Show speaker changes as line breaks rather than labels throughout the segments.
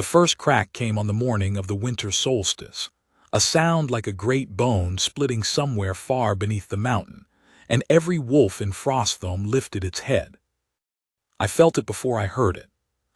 The first crack came on the morning of the winter solstice, a sound like a great bone splitting somewhere far beneath the mountain, and every wolf in Frostholm lifted its head. I felt it before I heard it.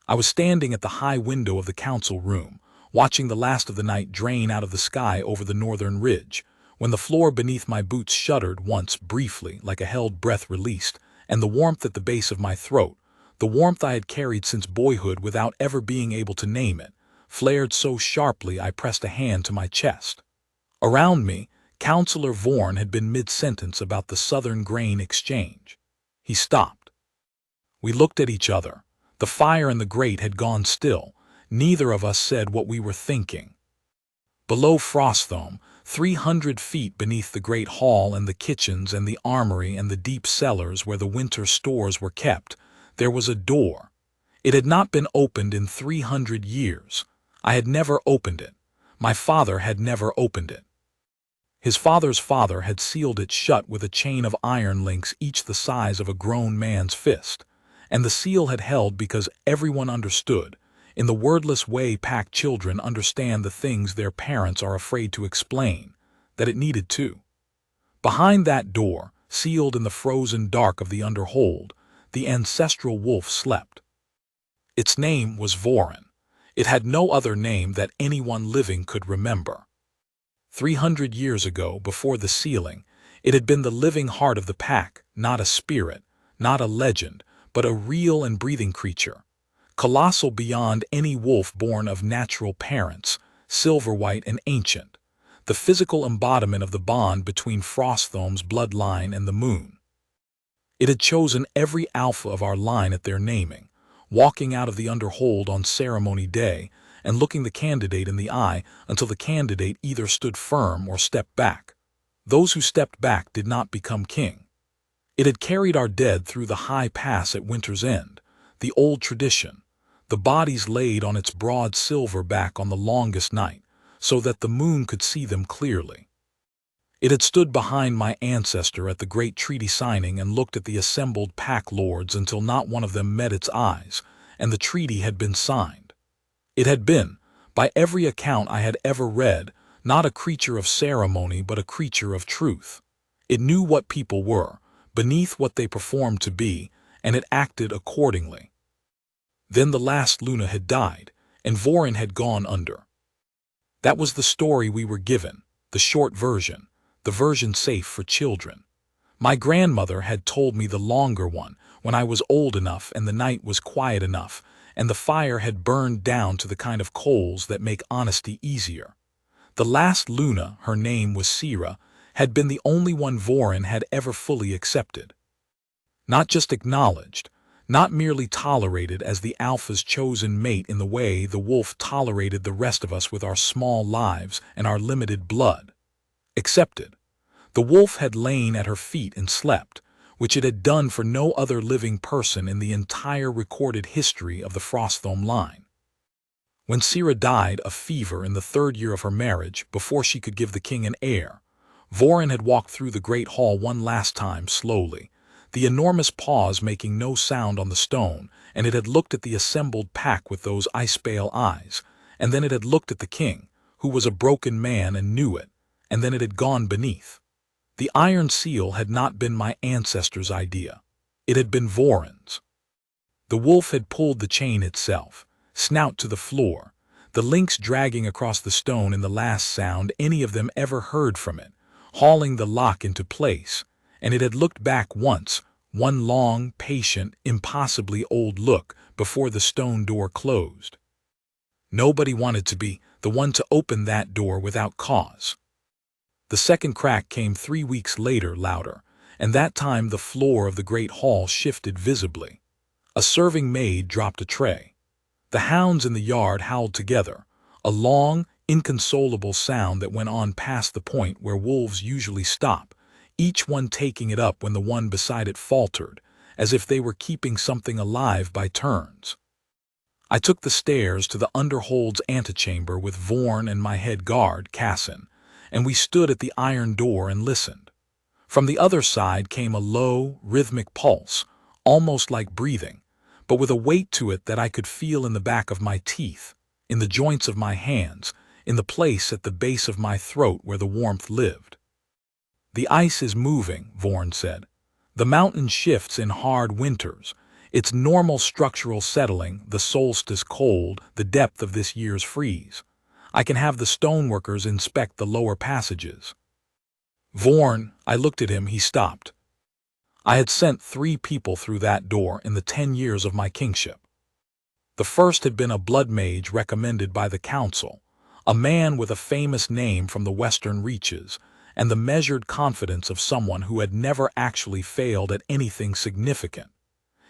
I was standing at the high window of the council room, watching the last of the night drain out of the sky over the northern ridge, when the floor beneath my boots shuddered once briefly like a held breath released, and the warmth at the base of my throat, the warmth I had carried since boyhood without ever being able to name it, flared so sharply I pressed a hand to my chest. Around me, Counselor Vorn had been mid-sentence about the Southern Grain Exchange. He stopped. We looked at each other. The fire in the grate had gone still. Neither of us said what we were thinking. Below Frostholm, 300 feet beneath the great hall and the kitchens and the armory and the deep cellars where the winter stores were kept, there was a door. It had not been opened in 300 years. I had never opened it. My father had never opened it. His father's father had sealed it shut with a chain of iron links each the size of a grown man's fist, and the seal had held because everyone understood, in the wordless way pack children understand the things their parents are afraid to explain, that it needed to. Behind that door, sealed in the frozen dark of the underhold, the ancestral wolf slept. Its name was Vorin. It had no other name that anyone living could remember. 300 years ago, before the sealing, it had been the living heart of the pack, not a spirit, not a legend, but a real and breathing creature, colossal beyond any wolf born of natural parents, silver-white and ancient, the physical embodiment of the bond between Frostholm's bloodline and the moon. It had chosen every alpha of our line at their naming, walking out of the underhold on ceremony day and looking the candidate in the eye until the candidate either stood firm or stepped back. Those who stepped back did not become king. It had carried our dead through the high pass at winter's end, the old tradition, the bodies laid on its broad silver back on the longest night, so that the moon could see them clearly. It had stood behind my ancestor at the great treaty signing and looked at the assembled pack lords until not one of them met its eyes, and the treaty had been signed. It had been, by every account I had ever read, not a creature of ceremony but a creature of truth. It knew what people were, beneath what they performed to be, and it acted accordingly. Then the last Luna had died, and Vorin had gone under. That was the story we were given, the short version, the version safe for children. My grandmother had told me the longer one when I was old enough and the night was quiet enough, and the fire had burned down to the kind of coals that make honesty easier. The last Luna, her name was Sira, had been the only one Vorin had ever fully accepted. Not just acknowledged, not merely tolerated as the alpha's chosen mate in the way the wolf tolerated the rest of us with our small lives and our limited blood. Accepted. The wolf had lain at her feet and slept, which it had done for no other living person in the entire recorded history of the Frostholm line. When Sira died of fever in the 3rd year of her marriage, before she could give the king an heir, Vorin had walked through the great hall one last time slowly, the enormous paws making no sound on the stone, and it had looked at the assembled pack with those ice-pale eyes, and then it had looked at the king, who was a broken man and knew it, and then it had gone beneath. The iron seal had not been my ancestor's idea. It had been Vorin's. The wolf had pulled the chain itself, snout to the floor, the links dragging across the stone in the last sound any of them ever heard from it, hauling the lock into place, and it had looked back once, one long, patient, impossibly old look before the stone door closed. Nobody wanted to be the one to open that door without cause. The second crack came 3 weeks later, louder, and that time the floor of the great hall shifted visibly. A serving maid dropped a tray. The hounds in the yard howled together, a long, inconsolable sound that went on past the point where wolves usually stop, each one taking it up when the one beside it faltered, as if they were keeping something alive by turns. I took the stairs to the underhold's antechamber with Vorn and my head guard, Cassin, and we stood at the iron door and listened. From the other side came a low, rhythmic pulse, almost like breathing, but with a weight to it that I could feel in the back of my teeth, in the joints of my hands, in the place at the base of my throat where the warmth lived. "The ice is moving," Vorn said. "The mountain shifts in hard winters. Its normal structural settling, the solstice cold, the depth of this year's freeze. I can have the stoneworkers inspect the lower passages." "Vorn," I looked at him, he stopped. I had sent 3 people through that door in the 10 years of my kingship. The first had been a blood mage recommended by the council, a man with a famous name from the western reaches, and the measured confidence of someone who had never actually failed at anything significant.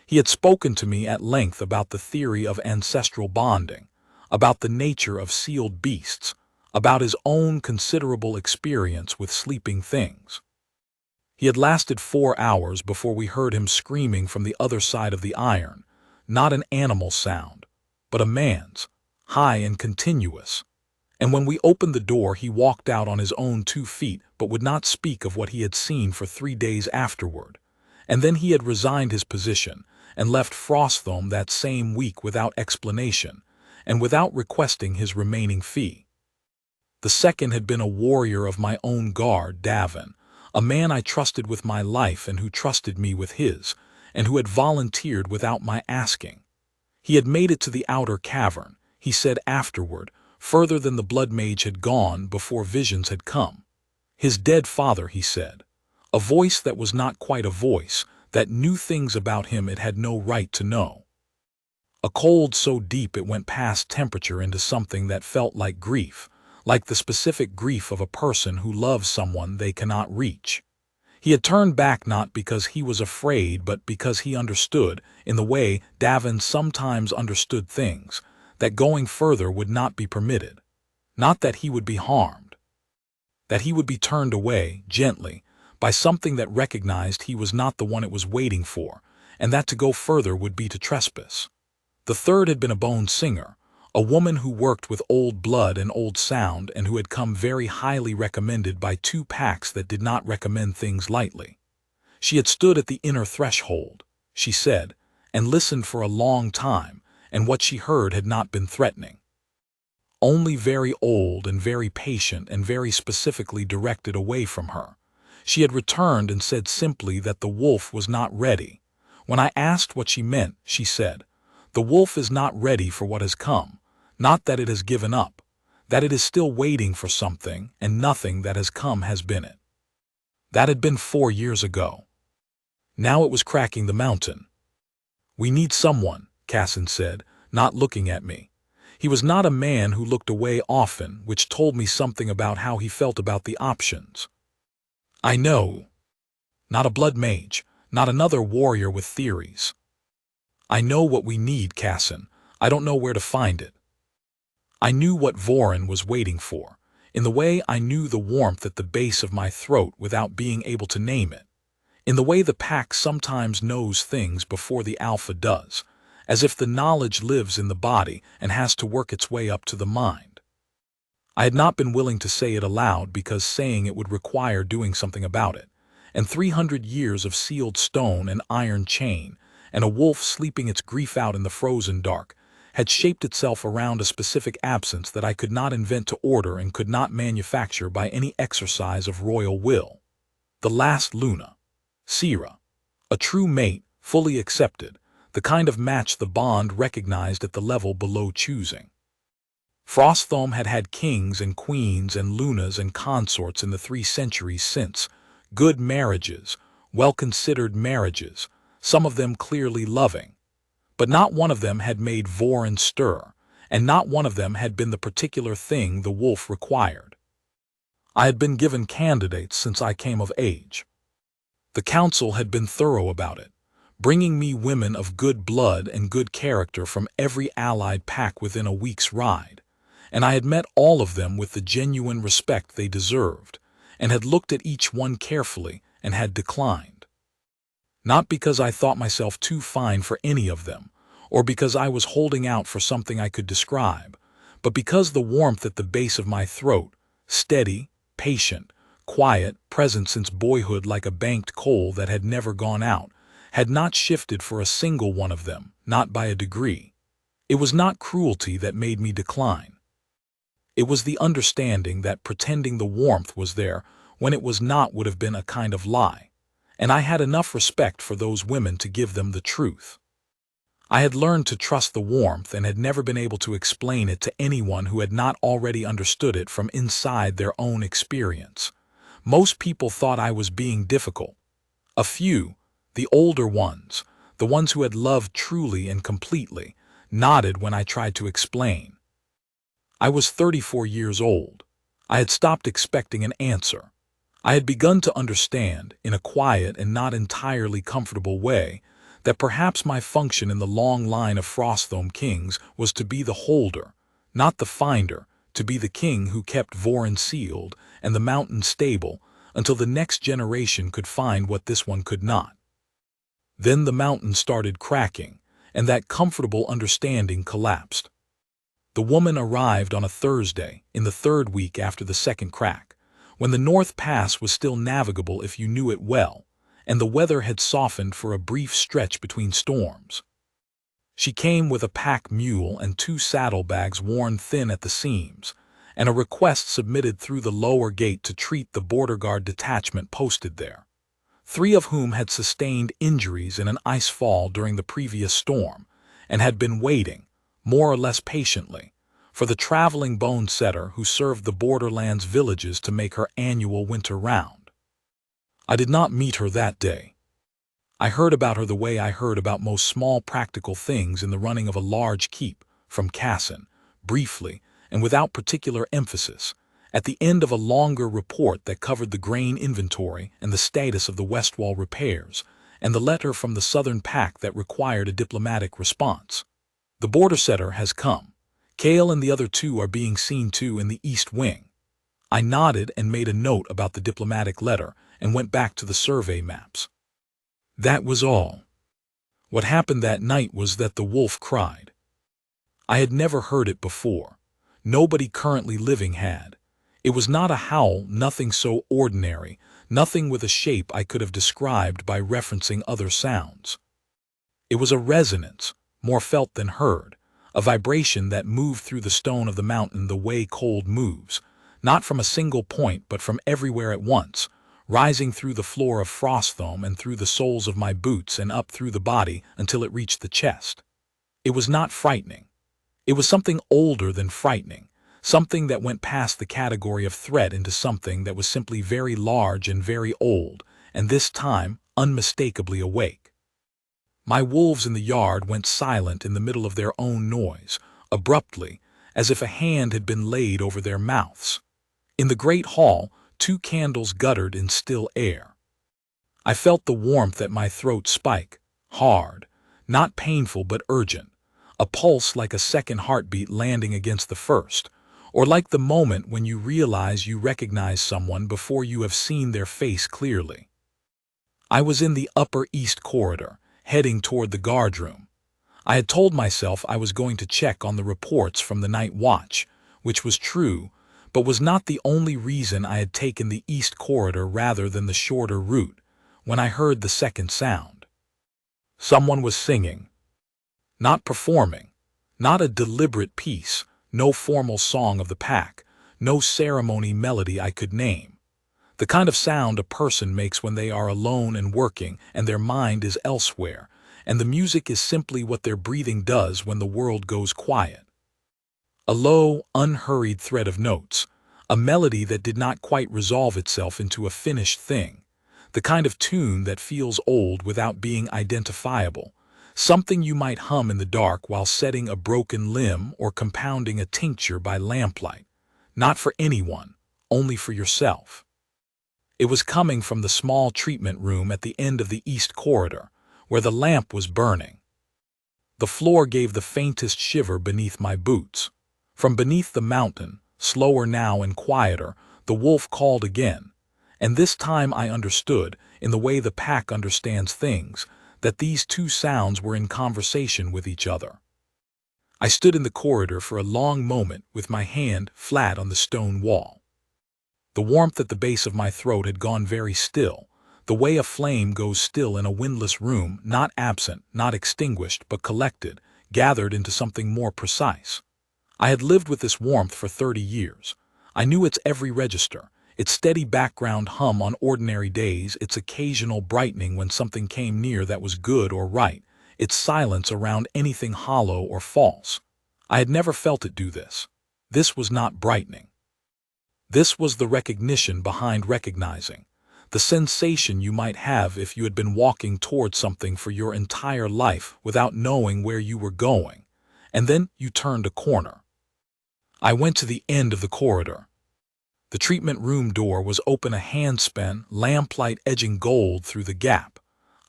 He had spoken to me at length about the theory of ancestral bonding, about the nature of sealed beasts, about his own considerable experience with sleeping things. He had lasted 4 hours before we heard him screaming from the other side of the iron, not an animal sound, but a man's, high and continuous. And when we opened the door, he walked out on his own 2 feet, but would not speak of what he had seen for 3 days afterward. And then he had resigned his position and left Frostholm that same week without explanation, and without requesting his remaining fee. The second had been a warrior of my own guard, Davin, a man I trusted with my life and who trusted me with his, and who had volunteered without my asking. He had made it to the outer cavern, he said afterward, further than the blood mage had gone before visions had come. His dead father, he said. A voice that was not quite a voice, that knew things about him it had no right to know. A cold so deep it went past temperature into something that felt like grief, like the specific grief of a person who loves someone they cannot reach. He had turned back not because he was afraid, but because he understood, in the way Davin sometimes understood things, that going further would not be permitted. Not that he would be harmed. That he would be turned away, gently, by something that recognized he was not the one it was waiting for, and that to go further would be to trespass. The third had been a bone singer, a woman who worked with old blood and old sound and who had come very highly recommended by 2 packs that did not recommend things lightly. She had stood at the inner threshold, she said, and listened for a long time, and what she heard had not been threatening. Only very old and very patient and very specifically directed away from her. She had returned and said simply that the wolf was not ready. When I asked what she meant, she said, "The wolf is not ready for what has come, not that it has given up, that it is still waiting for something, and nothing that has come has been it." That had been 4 years ago. Now it was cracking the mountain. "We need someone," Casson said, not looking at me. He was not a man who looked away often, which told me something about how he felt about the options. "I know. Not a blood mage, not another warrior with theories. I know what we need, Casson. I don't know where to find it." I knew what Vorin was waiting for, in the way I knew the warmth at the base of my throat without being able to name it, in the way the pack sometimes knows things before the alpha does, as if the knowledge lives in the body and has to work its way up to the mind. I had not been willing to say it aloud because saying it would require doing something about it, and 300 years of sealed stone and iron chain, and a wolf sleeping its grief out in the frozen dark, had shaped itself around a specific absence that I could not invent to order and could not manufacture by any exercise of royal will. The last Luna. Sira. A true mate, fully accepted, the kind of match the bond recognized at the level below choosing. Frostholm had had kings and queens and lunas and consorts in the 3 centuries since, good marriages, well-considered marriages, some of them clearly loving. But not one of them had made Vorin stir, and not one of them had been the particular thing the wolf required. I had been given candidates since I came of age. The council had been thorough about it, bringing me women of good blood and good character from every allied pack within a week's ride, and I had met all of them with the genuine respect they deserved, and had looked at each one carefully and had declined. Not because I thought myself too fine for any of them, or because I was holding out for something I could describe, but because the warmth at the base of my throat, steady, patient, quiet, present since boyhood like a banked coal that had never gone out, had not shifted for a single one of them, not by a degree. It was not cruelty that made me decline. It was the understanding that pretending the warmth was there when it was not would have been a kind of lie, and I had enough respect for those women to give them the truth. I had learned to trust the warmth and had never been able to explain it to anyone who had not already understood it from inside their own experience. Most people thought I was being difficult. A few, the older ones, the ones who had loved truly and completely, nodded when I tried to explain. I was 34 years old. I had stopped expecting an answer. I had begun to understand, in a quiet and not entirely comfortable way, that perhaps my function in the long line of Frostholm kings was to be the holder, not the finder, to be the king who kept Vorin sealed and the mountain stable until the next generation could find what this one could not. Then the mountain started cracking, and that comfortable understanding collapsed. The woman arrived on a Thursday, in the third week after the second crack, when the North Pass was still navigable if you knew it well, and the weather had softened for a brief stretch between storms. She came with a pack mule and 2 saddlebags worn thin at the seams, and a request submitted through the lower gate to treat the border guard detachment posted there, 3 of whom had sustained injuries in an ice fall during the previous storm, and had been waiting, more or less patiently, for the traveling bone setter who served the borderlands villages to make her annual winter round. I did not meet her that day. I heard about her the way I heard about most small practical things in the running of a large keep, from Cassin, briefly and without particular emphasis, at the end of a longer report that covered the grain inventory and the status of the west wall repairs, and the letter from the southern pack that required a diplomatic response. The border setter has come. Kale and the other 2 are being seen to in the east wing. I nodded and made a note about the diplomatic letter and went back to the survey maps. That was all. What happened that night was that the wolf cried. I had never heard it before. Nobody currently living had. It was not a howl, nothing so ordinary, nothing with a shape I could have described by referencing other sounds. It was a resonance, more felt than heard, a vibration that moved through the stone of the mountain the way cold moves, not from a single point but from everywhere at once, rising through the floor of Frostholm and through the soles of my boots and up through the body until it reached the chest. It was not frightening. It was something older than frightening, something that went past the category of threat into something that was simply very large and very old, and this time unmistakably awake. My wolves in the yard went silent in the middle of their own noise, abruptly, as if a hand had been laid over their mouths. In the great hall, 2 candles guttered in still air. I felt the warmth at my throat spike, hard, not painful but urgent, a pulse like a second heartbeat landing against the first, or like the moment when you realize you recognize someone before you have seen their face clearly. I was in the upper east corridor, heading toward the guardroom. I had told myself I was going to check on the reports from the night watch, which was true, but was not the only reason I had taken the east corridor rather than the shorter route, when I heard the second sound. Someone was singing. Not performing, not a deliberate piece, no formal song of the pack, no ceremony melody I could name. The kind of sound a person makes when they are alone and working and their mind is elsewhere, and the music is simply what their breathing does when the world goes quiet. A low, unhurried thread of notes, a melody that did not quite resolve itself into a finished thing, the kind of tune that feels old without being identifiable, something you might hum in the dark while setting a broken limb or compounding a tincture by lamplight, not for anyone, only for yourself. It was coming from the small treatment room at the end of the east corridor, where the lamp was burning. The floor gave the faintest shiver beneath my boots. From beneath the mountain, slower now and quieter, the wolf called again, and this time I understood, in the way the pack understands things, that these 2 sounds were in conversation with each other. I stood in the corridor for a long moment with my hand flat on the stone wall. The warmth at the base of my throat had gone very still, the way a flame goes still in a windless room, not absent, not extinguished, but collected, gathered into something more precise. I had lived with this warmth for 30 years. I knew its every register, its steady background hum on ordinary days, its occasional brightening when something came near that was good or right, its silence around anything hollow or false. I had never felt it do this. This was not brightening. This was the recognition behind recognizing, the sensation you might have if you had been walking towards something for your entire life without knowing where you were going, and then you turned a corner. I went to the end of the corridor. The treatment room door was open, a handspan, lamplight edging gold through the gap.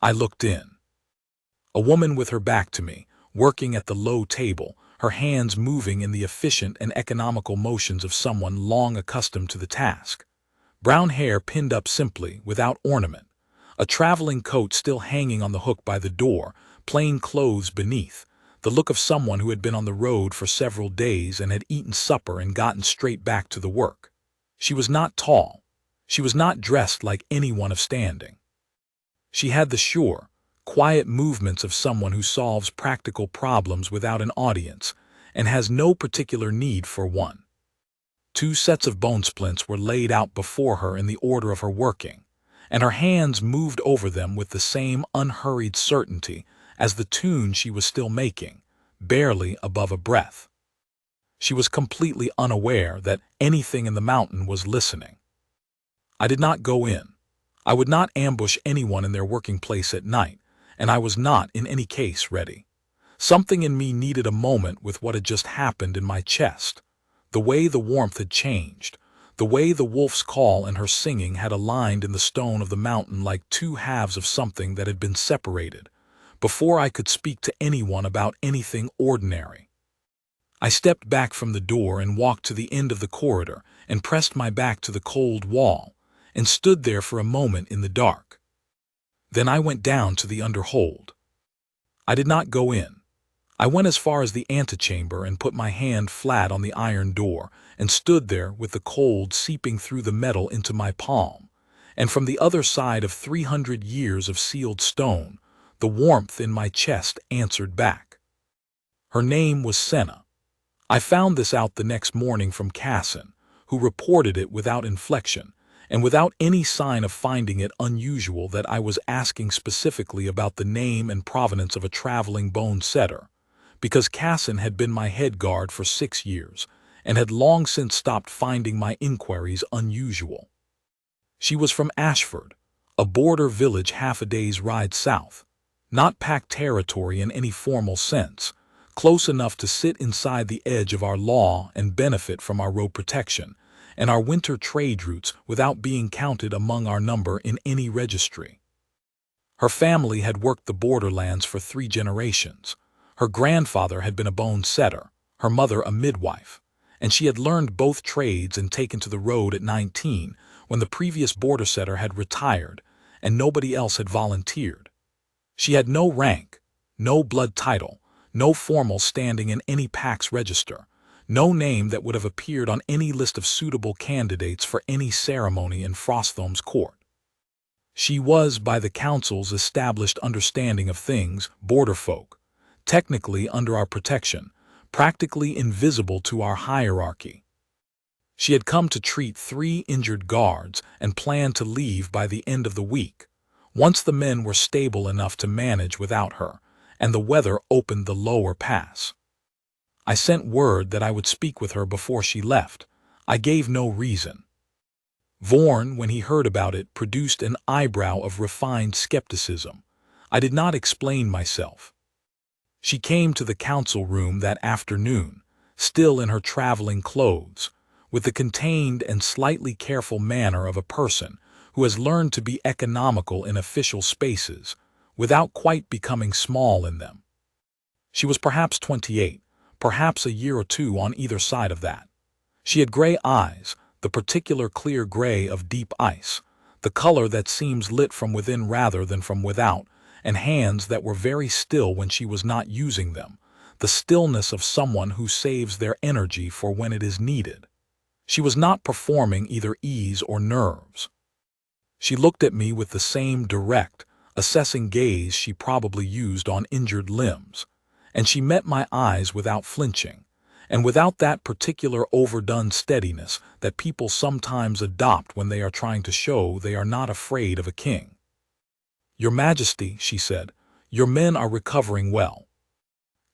I looked in. A woman with her back to me, working at the low table, her hands moving in the efficient and economical motions of someone long accustomed to the task. Brown hair pinned up simply, without ornament. A traveling coat still hanging on the hook by the door, plain clothes beneath. The look of someone who had been on the road for several days and had eaten supper and gotten straight back to the work. She was not tall. She was not dressed like anyone of standing. She had the sure, quiet movements of someone who solves practical problems without an audience and has no particular need for one. 2 sets of bone splints were laid out before her in the order of her working, and her hands moved over them with the same unhurried certainty as the tune she was still making, barely above a breath. She was completely unaware that anything in the mountain was listening. I did not go in. I would not ambush anyone in their working place at night, and I was not, in any case, ready. Something in me needed a moment with what had just happened in my chest. The way the warmth had changed, the way the wolf's call and her singing had aligned in the stone of the mountain like 2 halves of something that had been separated, before I could speak to anyone about anything ordinary. I stepped back from the door and walked to the end of the corridor and pressed my back to the cold wall and stood there for a moment in the dark. Then I went down to the underhold. I did not go in. I went as far as the antechamber and put my hand flat on the iron door and stood there with the cold seeping through the metal into my palm, and from the other side of 300 years of sealed stone, the warmth in my chest answered back. Her name was Senna. I found this out the next morning from Cassin, who reported it without inflection, and without any sign of finding it unusual that I was asking specifically about the name and provenance of a traveling bone setter, because Cassin had been my head guard for 6 years, and had long since stopped finding my inquiries unusual. She was from Ashford, a border village half a day's ride south, not packed territory in any formal sense, close enough to sit inside the edge of our law and benefit from our road protection and our winter trade routes without being counted among our number in any registry. Her family had worked the borderlands for 3 generations. Her grandfather had been a bone setter, her mother a midwife, and she had learned both trades and taken to the road at 19 when the previous border setter had retired and nobody else had volunteered. She had no rank, no blood title, no formal standing in any PAX register, no name that would have appeared on any list of suitable candidates for any ceremony in Frostholm's court. She was, by the council's established understanding of things, border folk, technically under our protection, practically invisible to our hierarchy. She had come to treat 3 injured guards and planned to leave by the end of the week, once the men were stable enough to manage without her, and the weather opened the lower pass. I sent word that I would speak with her before she left. I gave no reason. Vorn, when he heard about it, produced an eyebrow of refined skepticism. I did not explain myself. She came to the council room that afternoon, still in her traveling clothes, with the contained and slightly careful manner of a person who has learned to be economical in official spaces, without quite becoming small in them. She was perhaps 28, perhaps a year or 2 on either side of that. She had gray eyes, the particular clear gray of deep ice, the color that seems lit from within rather than from without, and hands that were very still when she was not using them, the stillness of someone who saves their energy for when it is needed. She was not performing either ease or nerves. She looked at me with the same direct, assessing gaze she probably used on injured limbs, and she met my eyes without flinching, and without that particular overdone steadiness that people sometimes adopt when they are trying to show they are not afraid of a king. "Your Majesty," she said, "your men are recovering well.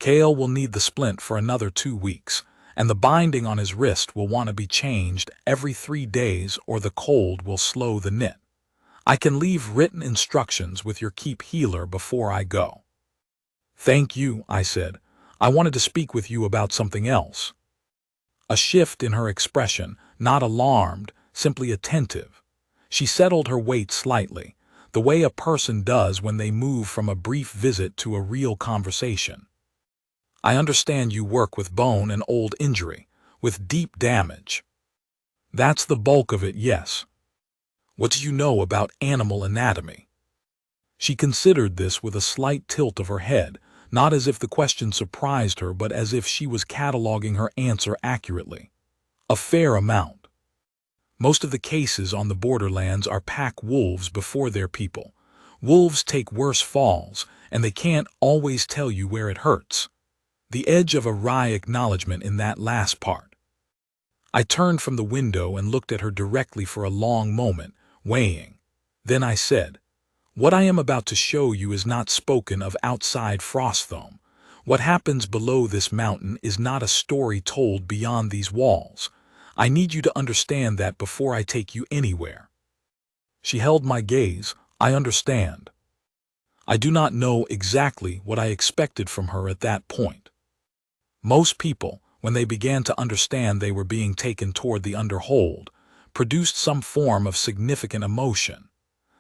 Kale will need the splint for another 2 weeks, and the binding on his wrist will want to be changed every 3 days or the cold will slow the knit. I can leave written instructions with your keep healer before I go." "Thank you," I said. "I wanted to speak with you about something else." A shift in her expression, not alarmed, simply attentive. She settled her weight slightly, the way a person does when they move from a brief visit to a real conversation. "I understand you work with bone and old injury, with deep damage." "That's the bulk of it, yes." "What do you know about animal anatomy?" She considered this with a slight tilt of her head, not as if the question surprised her, but as if she was cataloging her answer accurately. "A fair amount. Most of the cases on the borderlands are pack wolves before their people. Wolves take worse falls, and they can't always tell you where it hurts." The edge of a wry acknowledgement in that last part. I turned from the window and looked at her directly for a long moment, weighing. Then I said, "What I am about to show you is not spoken of outside Frostholm. What happens below this mountain is not a story told beyond these walls. I need you to understand that before I take you anywhere." She held my gaze. "I understand." I do not know exactly what I expected from her at that point. Most people, when they began to understand they were being taken toward the underhold, produced some form of significant emotion.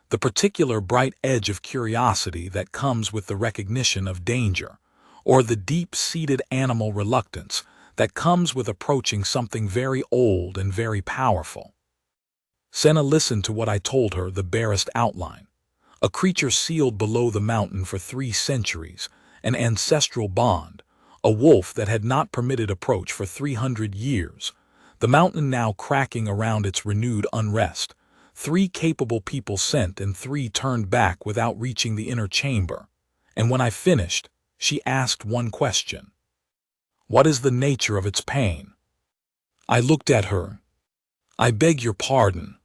The particular bright edge of curiosity that comes with the recognition of danger, or the deep-seated animal reluctance that comes with approaching something very old and very powerful. Senna listened to what I told her, the barest outline. A creature sealed below the mountain for 3 centuries, an ancestral bond, a wolf that had not permitted approach for 300 years, the mountain now cracking around its renewed unrest, 3 capable people sent and 3 turned back without reaching the inner chamber. And when I finished, she asked one question. "What is the nature of its pain?" I looked at her. "I beg your pardon."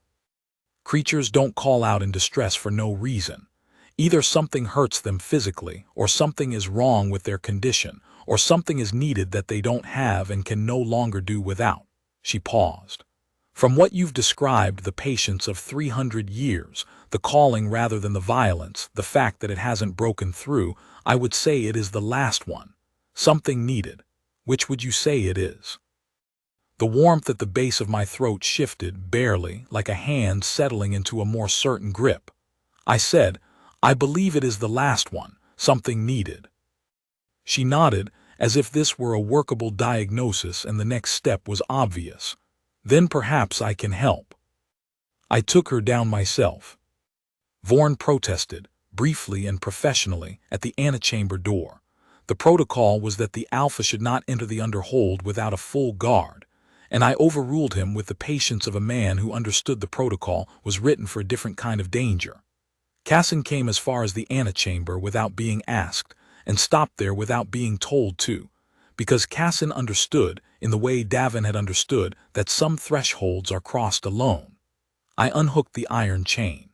Creatures don't call out in distress for no reason. Either something hurts them physically, or something is wrong with their condition, or something is needed that they don't have and can no longer do without. She paused. "From what you've described, the patience of 300 years, the calling rather than the violence, the fact that it hasn't broken through, I would say it is the last one. Something needed. Which would you say it is?" The warmth at the base of my throat shifted, barely, like a hand settling into a more certain grip. I said, "I believe it is the last one, something needed." She nodded, as if this were a workable diagnosis and the next step was obvious. "Then perhaps I can help." I took her down myself. Vorn protested, briefly and professionally, at the antechamber door. The protocol was that the Alpha should not enter the underhold without a full guard, and I overruled him with the patience of a man who understood the protocol was written for a different kind of danger. Cassin came as far as the antechamber without being asked, and stopped there without being told to, because Cassin understood, in the way Davin had understood, that some thresholds are crossed alone. I unhooked the iron chain.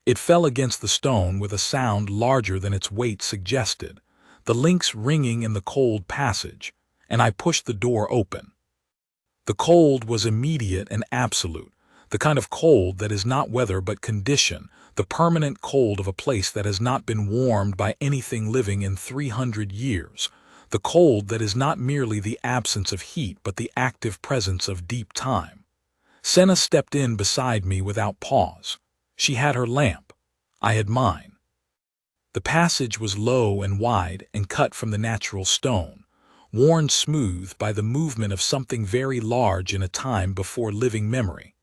It fell against the stone with a sound larger than its weight suggested, the links ringing in the cold passage, and I pushed the door open. The cold was immediate and absolute, the kind of cold that is not weather but condition, the permanent cold of a place that has not been warmed by anything living in 300 years, the cold that is not merely the absence of heat but the active presence of deep time. Senna stepped in beside me without pause. She had her lamp. I had mine. The passage was low and wide and cut from the natural stone, worn smooth by the movement of something very large in a time before living memory,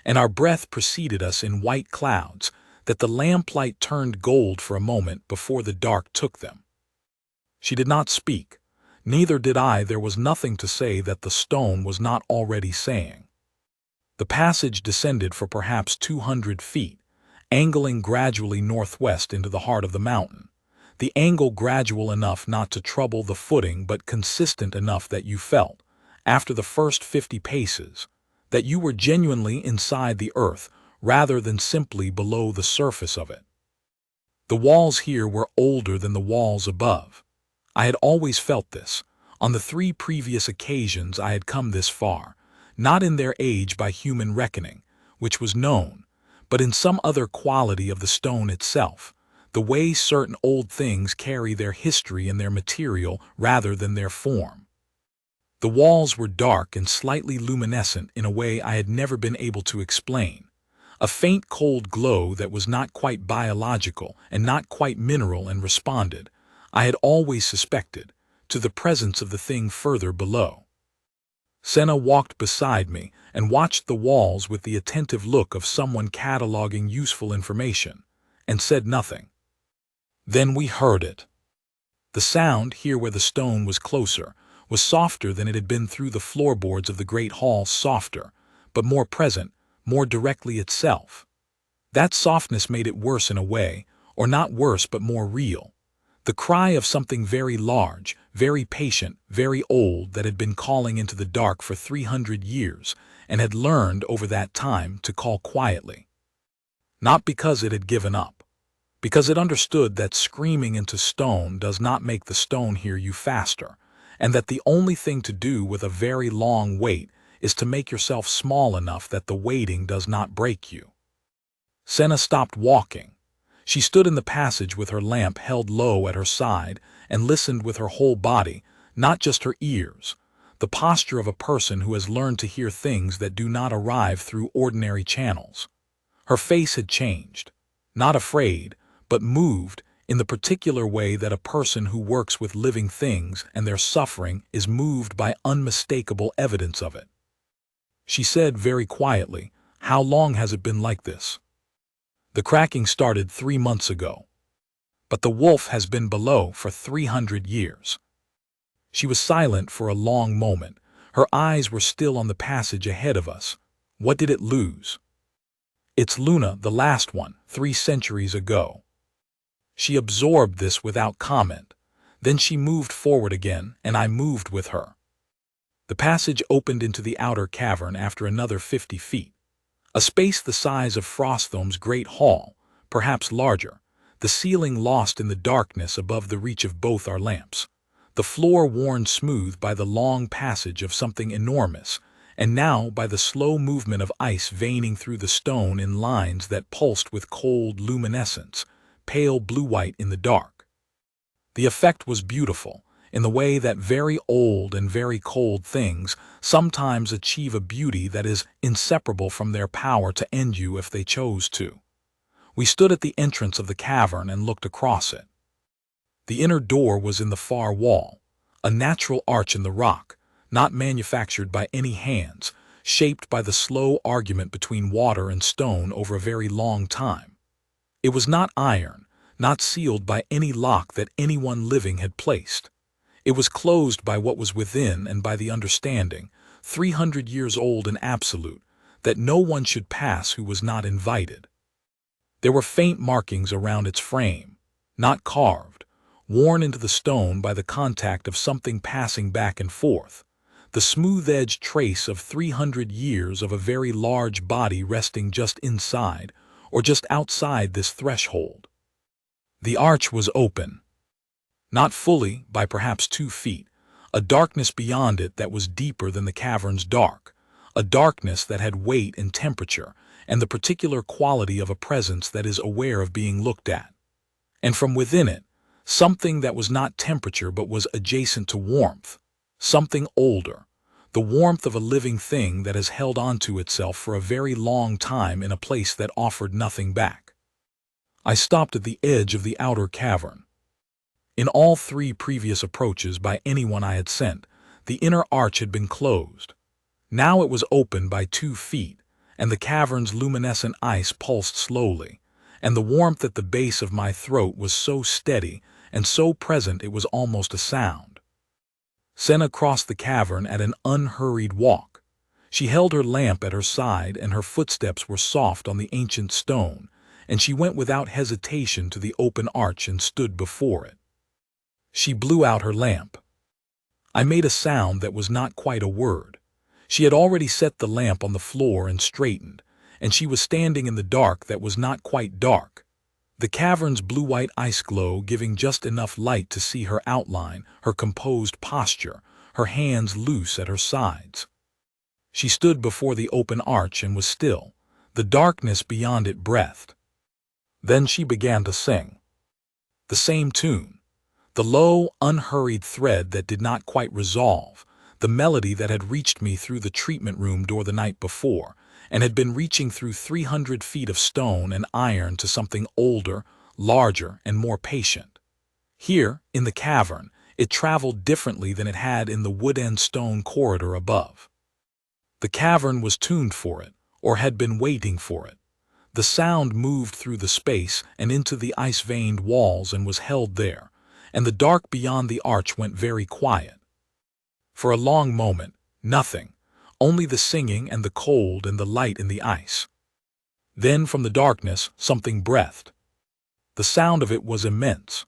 and our breath preceded us in white clouds that the lamplight turned gold for a moment before the dark took them. She did not speak, neither did I. There was nothing to say that the stone was not already saying. The passage descended for perhaps 200 feet, angling gradually northwest into the heart of the mountain. the angle gradual enough not to trouble the footing but consistent enough that you felt, after the first 50 paces, that you were genuinely inside the earth rather than simply below the surface of it. The walls here were older than the walls above. I had always felt this. On the 3 previous occasions I had come this far, not in their age by human reckoning, which was known, but in some other quality of the stone itself, the way certain old things carry their history in their material rather than their form. The walls were dark and slightly luminescent in a way I had never been able to explain. A faint cold glow that was not quite biological and not quite mineral and responded, I had always suspected, to the presence of the thing further below. Senna walked beside me and watched the walls with the attentive look of someone cataloging useful information, and said nothing. Then we heard it. The sound, here where the stone was closer, was softer than it had been through the floorboards of the great hall, softer, but more present, more directly itself. That softness made it worse in a way, or not worse but more real. The cry of something very large, very patient, very old that had been calling into the dark for 300 years and had learned over that time to call quietly. Not because it had given up, because it understood that screaming into stone does not make the stone hear you faster, and that the only thing to do with a very long wait is to make yourself small enough that the waiting does not break you. Senna stopped walking. She stood in the passage with her lamp held low at her side and listened with her whole body, not just her ears, the posture of a person who has learned to hear things that do not arrive through ordinary channels. Her face had changed, not afraid, but moved in the particular way that a person who works with living things and their suffering is moved by unmistakable evidence of it. She said very quietly, "How long has it been like this?" "The cracking started 3 months ago. But the wolf has been below for 300 years. She was silent for a long moment. Her eyes were still on the passage ahead of us. What did it lose? It's Luna, the last one, 3 centuries ago. She absorbed this without comment. Then she moved forward again, and I moved with her. The passage opened into the outer cavern after another 50 feet. A space the size of Frostholm's great hall, perhaps larger, the ceiling lost in the darkness above the reach of both our lamps, the floor worn smooth by the long passage of something enormous, and now by the slow movement of ice veining through the stone in lines that pulsed with cold luminescence, pale blue-white in the dark. The effect was beautiful, in the way that very old and very cold things sometimes achieve a beauty that is inseparable from their power to end you if they chose to. We stood at the entrance of the cavern and looked across it. The inner door was in the far wall, a natural arch in the rock, not manufactured by any hands, shaped by the slow argument between water and stone over a very long time. It was not iron, not sealed by any lock that anyone living had placed. It was closed by what was within and by the understanding, 300 years old and absolute, that no one should pass who was not invited. There were faint markings around its frame, not carved, worn into the stone by the contact of something passing back and forth, the smooth-edged trace of 300 years of a very large body resting just inside or just outside this threshold. The arch was open. Not fully, by perhaps 2 feet, a darkness beyond it that was deeper than the cavern's dark, a darkness that had weight and temperature, and the particular quality of a presence that is aware of being looked at. And from within it, something that was not temperature but was adjacent to warmth, something older, the warmth of a living thing that has held onto itself for a very long time in a place that offered nothing back. I stopped at the edge of the outer cavern. In all 3 previous approaches by anyone I had sent, the inner arch had been closed. Now it was open by 2 feet, and the cavern's luminescent ice pulsed slowly, and the warmth at the base of my throat was so steady and so present it was almost a sound. Senna crossed the cavern at an unhurried walk. She held her lamp at her side and her footsteps were soft on the ancient stone, and she went without hesitation to the open arch and stood before it. She blew out her lamp. I made a sound that was not quite a word. She had already set the lamp on the floor and straightened, and she was standing in the dark that was not quite dark, the cavern's blue-white ice glow giving just enough light to see her outline, her composed posture, her hands loose at her sides. She stood before the open arch and was still. The darkness beyond it breathed. Then she began to sing. The same tune. The low, unhurried thread that did not quite resolve, the melody that had reached me through the treatment room door the night before, and had been reaching through 300 feet of stone and iron to something older, larger, and more patient. Here, in the cavern, it traveled differently than it had in the wood-end stone corridor above. The cavern was tuned for it, or had been waiting for it. The sound moved through the space and into the ice-veined walls and was held there, and the dark beyond the arch went very quiet. For a long moment, nothing, only the singing and the cold and the light in the ice. Then from the darkness something breathed. The sound of it was immense,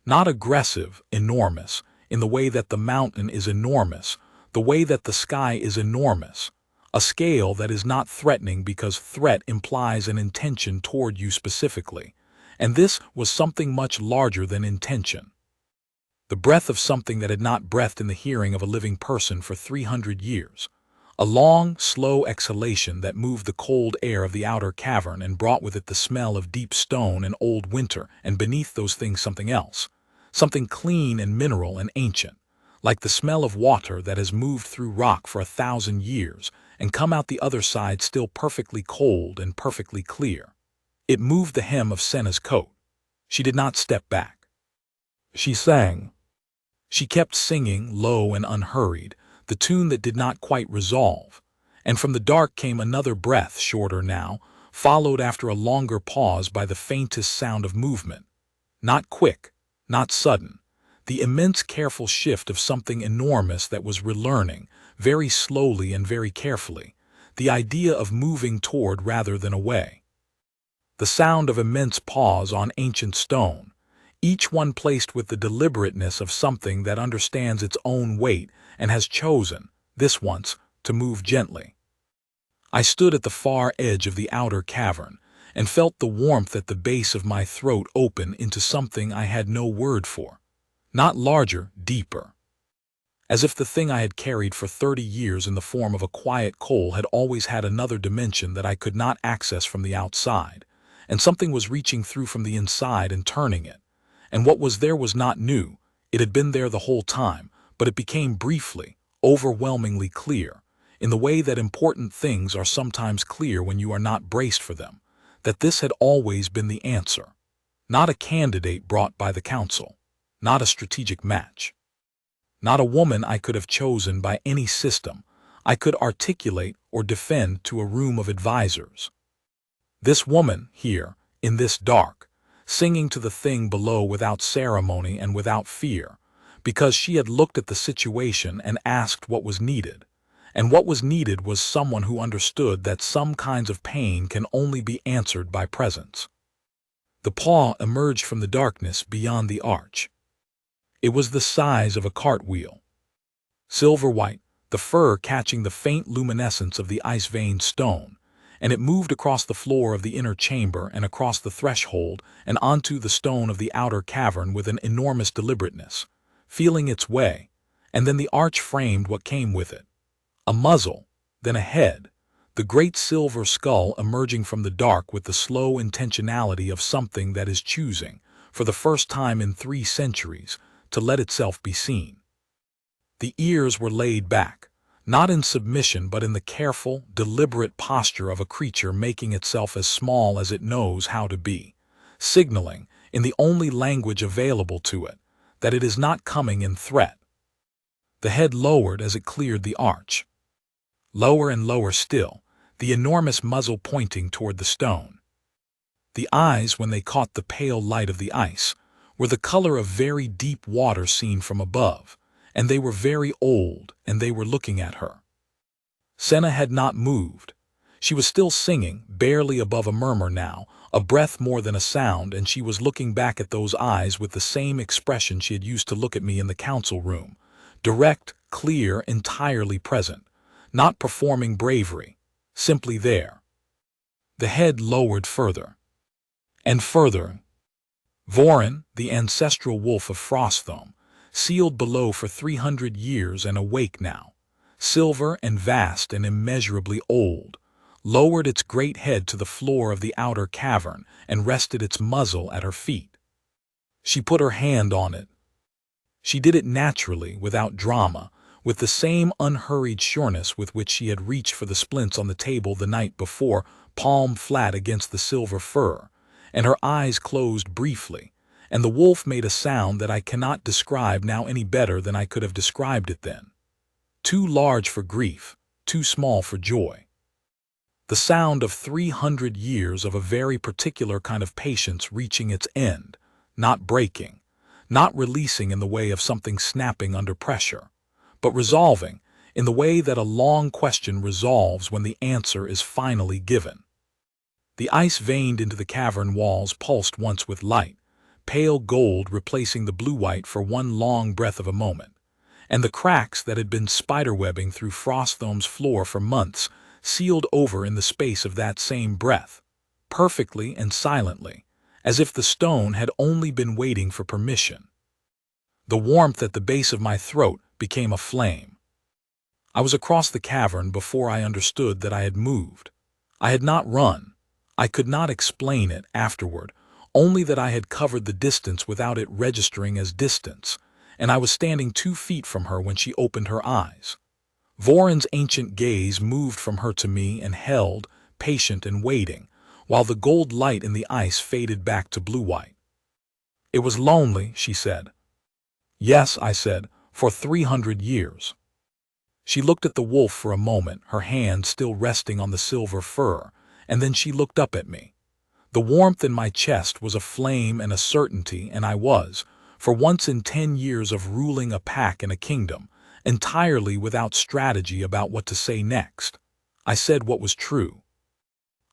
not aggressive, enormous, in the way that the mountain is enormous, the way that the sky is enormous, a scale that is not threatening because threat implies an intention toward you specifically, and this was something much larger than intention. The breath of something that had not breathed in the hearing of a living person for 300 years. A long, slow exhalation that moved the cold air of the outer cavern and brought with it the smell of deep stone and old winter, and beneath those things something else, something clean and mineral and ancient, like the smell of water that has moved through rock for 1,000 years and come out the other side still perfectly cold and perfectly clear. It moved the hem of Senna's coat. She did not step back. She sang. She kept singing, low and unhurried, the tune that did not quite resolve, and from the dark came another breath, shorter now, followed after a longer pause by the faintest sound of movement. Not quick, not sudden, the immense careful shift of something enormous that was relearning, very slowly and very carefully, the idea of moving toward rather than away. The sound of immense paws on ancient stone, each one placed with the deliberateness of something that understands its own weight and has chosen, this once, to move gently. I stood at the far edge of the outer cavern and felt the warmth at the base of my throat open into something I had no word for. Not larger, deeper. As if the thing I had carried for 30 years in the form of a quiet coal had always had another dimension that I could not access from the outside, and something was reaching through from the inside and turning it. And what was there was not new, it had been there the whole time, but it became briefly, overwhelmingly clear, in the way that important things are sometimes clear when you are not braced for them, that this had always been the answer. Not a candidate brought by the council, not a strategic match. Not a woman I could have chosen by any system I could articulate or defend to a room of advisors. This woman, here, in this dark, singing to the thing below without ceremony and without fear, because she had looked at the situation and asked what was needed, and what was needed was someone who understood that some kinds of pain can only be answered by presence. The paw emerged from the darkness beyond the arch. It was the size of a cartwheel. Silver white, the fur catching the faint luminescence of the ice-veined stone, and it moved across the floor of the inner chamber and across the threshold and onto the stone of the outer cavern with an enormous deliberateness, feeling its way, and then the arch framed what came with it. A muzzle, then a head, the great silver skull emerging from the dark with the slow intentionality of something that is choosing, for the first time in 3 centuries, to let itself be seen. The ears were laid back, not in submission but in the careful, deliberate posture of a creature making itself as small as it knows how to be, signaling, in the only language available to it, that it is not coming in threat. The head lowered as it cleared the arch. Lower and lower still, the enormous muzzle pointing toward the stone. The eyes, when they caught the pale light of the ice, were the color of very deep water seen from above, and they were very old, and they were looking at her. Senna had not moved. She was still singing, barely above a murmur now, A breath more than a sound, and she was looking back at those eyes with the same expression she had used to look at me in the council room. Direct, clear, entirely present. Not performing bravery. Simply there. The head lowered further. And further. Vorin, the ancestral wolf of Frostthome, sealed below for 300 years and awake now, silver and vast and immeasurably old, lowered its great head to the floor of the outer cavern and rested its muzzle at her feet. She put her hand on it. She did it naturally, without drama, with the same unhurried sureness with which she had reached for the splints on the table the night before, palm flat against the silver fur, and her eyes closed briefly, and the wolf made a sound that I cannot describe now any better than I could have described it then. Too large for grief, too small for joy. The sound of 300 years of a very particular kind of patience reaching its end, not breaking, not releasing in the way of something snapping under pressure, but resolving in the way that a long question resolves when the answer is finally given. The ice veined into the cavern walls pulsed once with light, pale gold replacing the blue-white for one long breath of a moment, and the cracks that had been spiderwebbing through Frostthome's floor for months sealed over in the space of that same breath, perfectly and silently, as if the stone had only been waiting for permission. The warmth at the base of my throat became a flame. I was across the cavern before I understood that I had moved. I had not run. I could not explain it afterward, only that I had covered the distance without it registering as distance, and I was standing 2 feet from her when she opened her eyes. Vorin's ancient gaze moved from her to me and held, patient and waiting, while the gold light in the ice faded back to blue-white. "It was lonely," she said. "Yes," I said, "for 300 years." She looked at the wolf for a moment, her hand still resting on the silver fur, and then she looked up at me. The warmth in my chest was a flame and a certainty, and I was, for once in 10 years of ruling a pack in a kingdom, entirely without strategy about what to say next. I said what was true.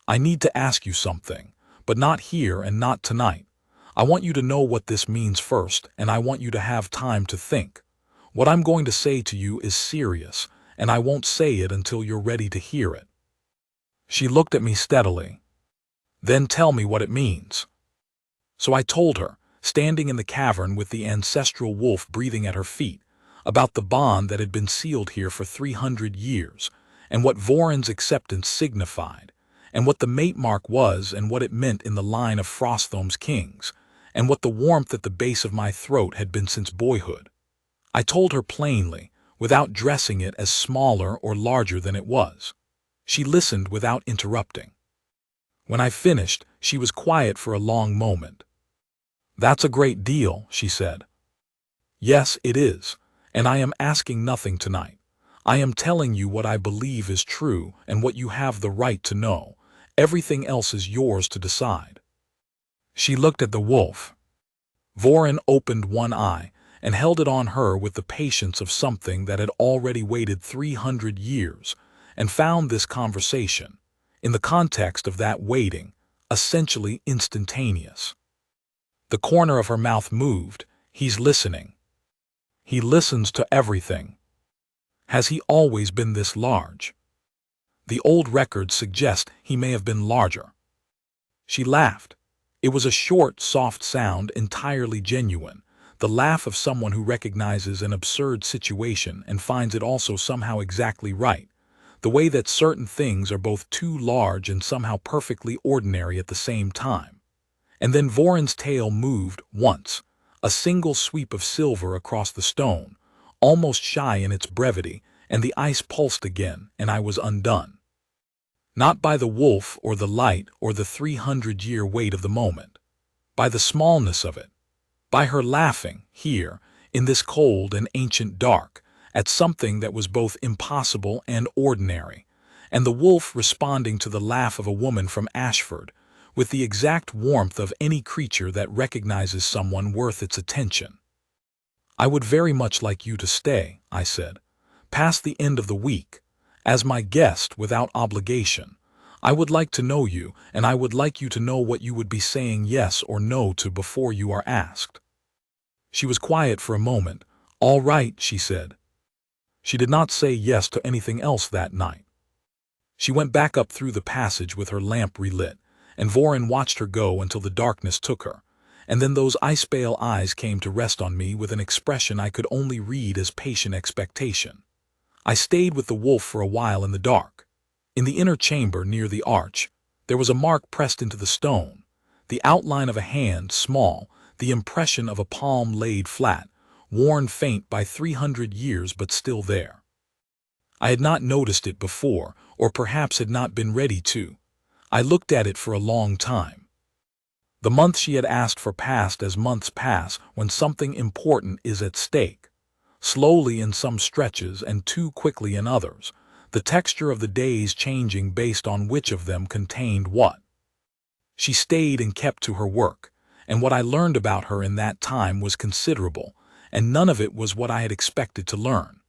"I need to ask you something, but not here and not tonight. I want you to know what this means first, and I want you to have time to think. What I'm going to say to you is serious, and I won't say it until you're ready to hear it." She looked at me steadily. "Then tell me what it means." So I told her, standing in the cavern with the ancestral wolf breathing at her feet, about the bond that had been sealed here for 300 years, and what Vorin's acceptance signified, and what the mate mark was and what it meant in the line of Frostthome's kings, and what the warmth at the base of my throat had been since boyhood. I told her plainly, without dressing it as smaller or larger than it was. She listened without interrupting. When I finished, she was quiet for a long moment. "That's a great deal," she said. "Yes, it is, and I am asking nothing tonight. I am telling you what I believe is true and what you have the right to know. Everything else is yours to decide." She looked at the wolf. Vorin opened one eye and held it on her with the patience of something that had already waited 300 years and found this conversation, in the context of that waiting, essentially instantaneous. The corner of her mouth moved. "He's listening. He listens to everything. Has he always been this large? The old records suggest he may have been larger." She laughed. It was a short, soft sound, entirely genuine, the laugh of someone who recognizes an absurd situation and finds it also somehow exactly right, the way that certain things are both too large and somehow perfectly ordinary at the same time. And then Vorin's tail moved once, a single sweep of silver across the stone, almost shy in its brevity, and the ice pulsed again, and I was undone. Not by the wolf or the light or the 300-year weight of the moment, by the smallness of it, by her laughing, here, in this cold and ancient dark, at something that was both impossible and ordinary, and the wolf responding to the laugh of a woman from Ashford, with the exact warmth of any creature that recognizes someone worth its attention. "I would very much like you to stay," I said, "past the end of the week, as my guest without obligation. I would like to know you, and I would like you to know what you would be saying yes or no to before you are asked." She was quiet for a moment. "All right," she said. She did not say yes to anything else that night. She went back up through the passage with her lamp relit, and Vorin watched her go until the darkness took her, and then those ice-pale eyes came to rest on me with an expression I could only read as patient expectation. I stayed with the wolf for a while in the dark. In the inner chamber near the arch, there was a mark pressed into the stone, the outline of a hand, small, the impression of a palm laid flat, worn faint by 300 years but still there. I had not noticed it before, or perhaps had not been ready to. I looked at it for a long time. The month she had asked for passed as months pass when something important is at stake. Slowly in some stretches and too quickly in others, the texture of the days changing based on which of them contained what. She stayed and kept to her work, and what I learned about her in that time was considerable, and none of it was what I had expected to learn.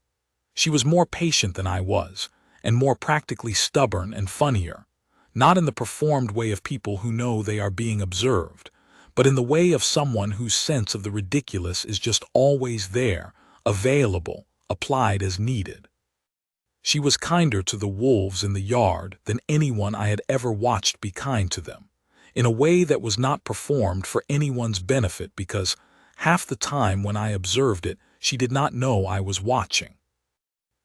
She was more patient than I was, and more practically stubborn and funnier, not in the performed way of people who know they are being observed, but in the way of someone whose sense of the ridiculous is just always there, available, applied as needed. She was kinder to the wolves in the yard than anyone I had ever watched be kind to them, in a way that was not performed for anyone's benefit because, half the time when I observed it, she did not know I was watching.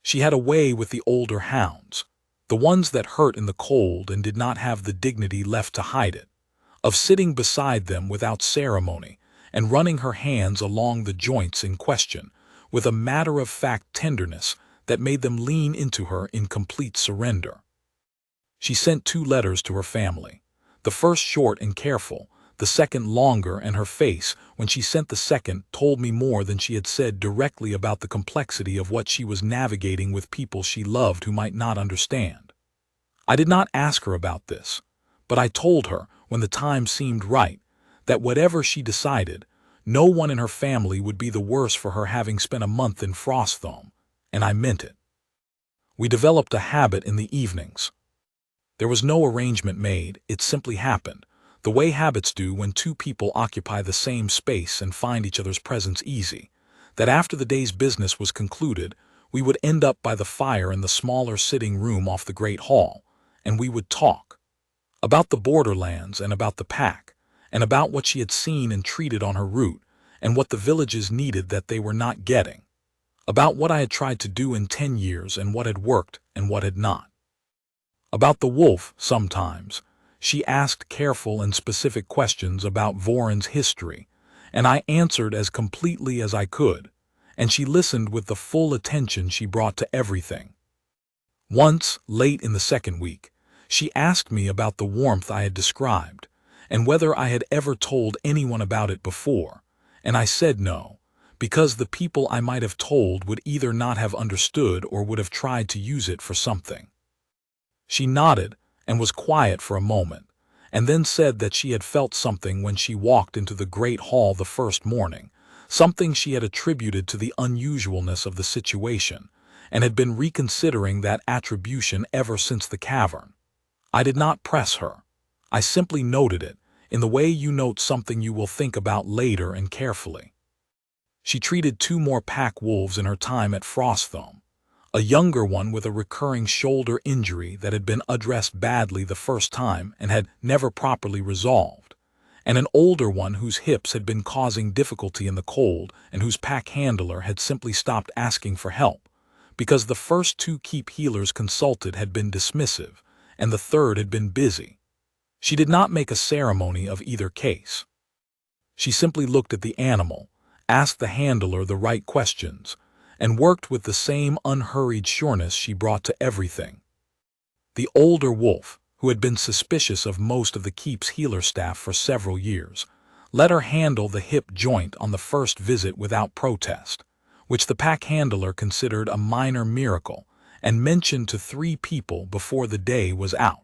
She had a way with the older hounds, the ones that hurt in the cold and did not have the dignity left to hide it, of sitting beside them without ceremony and running her hands along the joints in question, with a matter-of-fact tenderness that made them lean into her in complete surrender. She sent 2 letters to her family, the first short and careful, the second longer, and her face, when she sent the second, told me more than she had said directly about the complexity of what she was navigating with people she loved who might not understand. I did not ask her about this, but I told her, when the time seemed right, that whatever she decided, no one in her family would be the worse for her having spent a month in Frostholm, and I meant it. We developed a habit in the evenings. There was no arrangement made, it simply happened, the way habits do when 2 people occupy the same space and find each other's presence easy, that after the day's business was concluded, we would end up by the fire in the smaller sitting room off the great hall, and we would talk about the borderlands and about the pack, and about what she had seen and treated on her route, and what the villages needed that they were not getting, about what I had tried to do in 10 years and what had worked and what had not. About the wolf, sometimes, she asked careful and specific questions about Vorin's history, and I answered as completely as I could, and she listened with the full attention she brought to everything. Once, late in the second week, she asked me about the warmth I had described, and whether I had ever told anyone about it before, and I said no, because the people I might have told would either not have understood or would have tried to use it for something. She nodded and was quiet for a moment, and then said that she had felt something when she walked into the great hall the first morning, something she had attributed to the unusualness of the situation, and had been reconsidering that attribution ever since the cavern. I did not press her. I simply noted it, in the way you note something you will think about later and carefully. She treated 2 more pack wolves in her time at Frostholm, a younger one with a recurring shoulder injury that had been addressed badly the first time and had never properly resolved, and an older one whose hips had been causing difficulty in the cold and whose pack handler had simply stopped asking for help, because the first 2 keep healers consulted had been dismissive, and the third had been busy. She did not make a ceremony of either case. She simply looked at the animal, asked the handler the right questions, and worked with the same unhurried sureness she brought to everything. The older wolf, who had been suspicious of most of the keep's healer staff for several years, let her handle the hip joint on the first visit without protest, which the pack handler considered a minor miracle, and mentioned to 3 people before the day was out.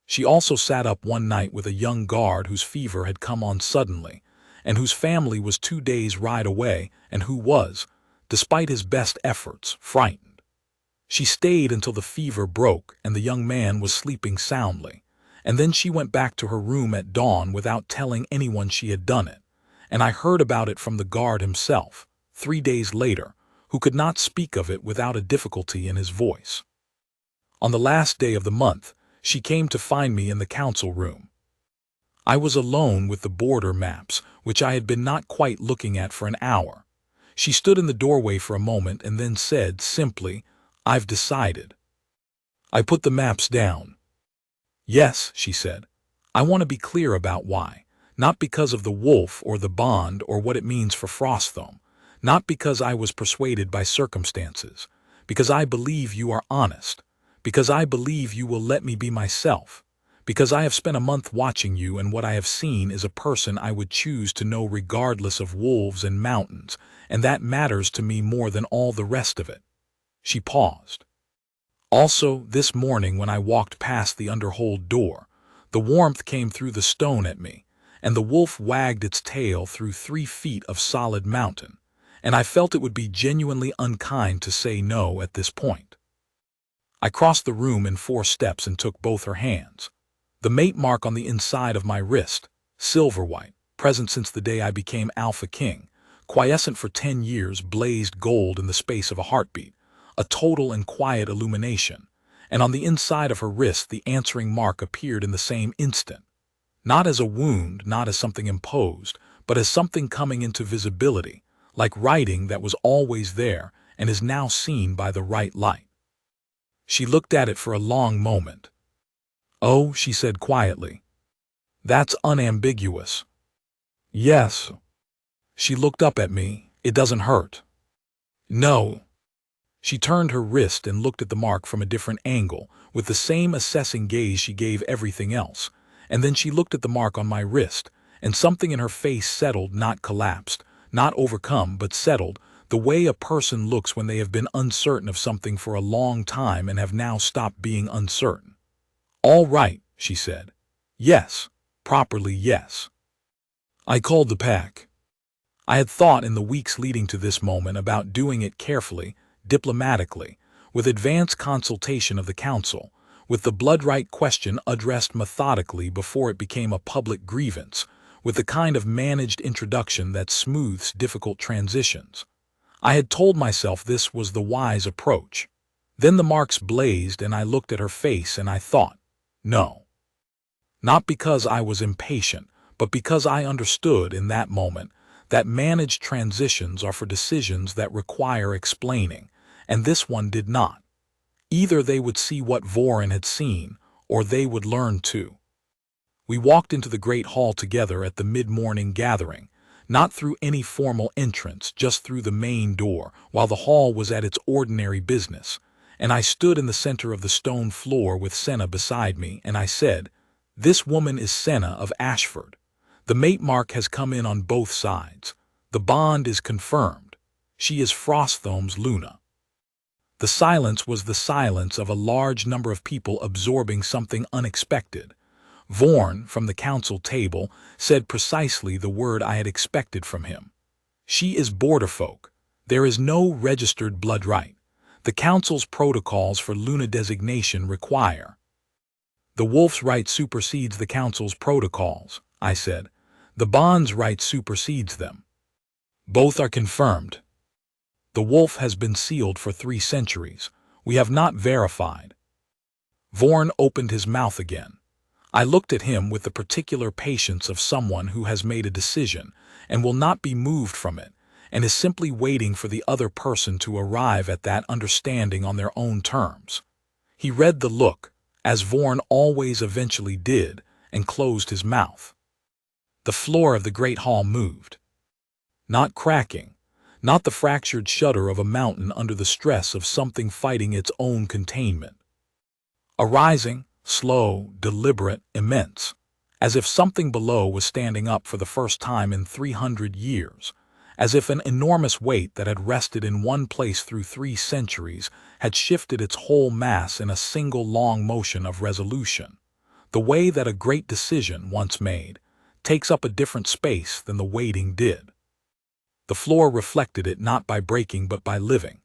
She also sat up one night with a young guard whose fever had come on suddenly, and whose family was 2 days' ride away, and who was, despite his best efforts, frightened. She stayed until the fever broke and the young man was sleeping soundly, and then she went back to her room at dawn without telling anyone she had done it, and I heard about it from the guard himself, 3 days later, who could not speak of it without a difficulty in his voice. On the last day of the month, she came to find me in the council room. I was alone with the border maps, which I had been not quite looking at for an hour. She stood in the doorway for a moment and then said simply, "I've decided." I put the maps down. "Yes," she said. "I want to be clear about why. Not because of the wolf or the bond or what it means for Frostholm. Not because I was persuaded by circumstances. Because I believe you are honest. Because I believe you will let me be myself. Because I have spent a month watching you, and what I have seen is a person I would choose to know regardless of wolves and mountains, and that matters to me more than all the rest of it." She paused. "Also, this morning when I walked past the underhold door, the warmth came through the stone at me, and the wolf wagged its tail through 3 feet of solid mountain, and I felt it would be genuinely unkind to say no at this point." I crossed the room in 4 steps and took both her hands. The mate mark on the inside of my wrist, silver white, present since the day I became Alpha King, quiescent for 10 years, blazed gold in the space of a heartbeat, a total and quiet illumination, and on the inside of her wrist the answering mark appeared in the same instant, not as a wound, not as something imposed, but as something coming into visibility, like writing that was always there and is now seen by the right light. She looked at it for a long moment. "Oh," she said quietly, "that's unambiguous." "Yes." She looked up at me. "It doesn't hurt." "No." She turned her wrist and looked at the mark from a different angle, with the same assessing gaze she gave everything else, and then she looked at the mark on my wrist, and something in her face settled, not collapsed, not overcome, but settled, the way a person looks when they have been uncertain of something for a long time and have now stopped being uncertain. "All right," she said. "Yes, properly yes." I called the pack. I had thought in the weeks leading to this moment about doing it carefully, diplomatically, with advance consultation of the council, with the blood right question addressed methodically before it became a public grievance, with the kind of managed introduction that smooths difficult transitions. I had told myself this was the wise approach. Then the marks blazed and I looked at her face and I thought, no. Not because I was impatient, but because I understood in that moment that managed transitions are for decisions that require explaining, and this one did not. Either they would see what Voren had seen, or they would learn too. We walked into the great hall together at the mid-morning gathering, not through any formal entrance, just through the main door, while the hall was at its ordinary business, and I stood in the center of the stone floor with Senna beside me, and I said, "This woman is Senna of Ashford. The mate mark has come in on both sides. The bond is confirmed. She is Frostholm's Luna." The silence was the silence of a large number of people absorbing something unexpected. Vorn, from the council table, said precisely the word I had expected from him. "She is border folk. There is no registered blood right. The council's protocols for Luna designation require." "The wolf's right supersedes the council's protocols," I said. "The bond's right supersedes them." "Both are confirmed. The wolf has been sealed for 3 centuries. We have not verified." Vorn opened his mouth again. I looked at him with the particular patience of someone who has made a decision and will not be moved from it, and is simply waiting for the other person to arrive at that understanding on their own terms. He read the look, as Vorn always eventually did, and closed his mouth. The floor of the great hall moved. Not cracking, not the fractured shudder of a mountain under the stress of something fighting its own containment. Arising, slow, deliberate, immense, as if something below was standing up for the first time in 300 years, as if an enormous weight that had rested in one place through 3 centuries had shifted its whole mass in a single long motion of resolution, the way that a great decision, once made, takes up a different space than the waiting did. The floor reflected it, not by breaking but by living.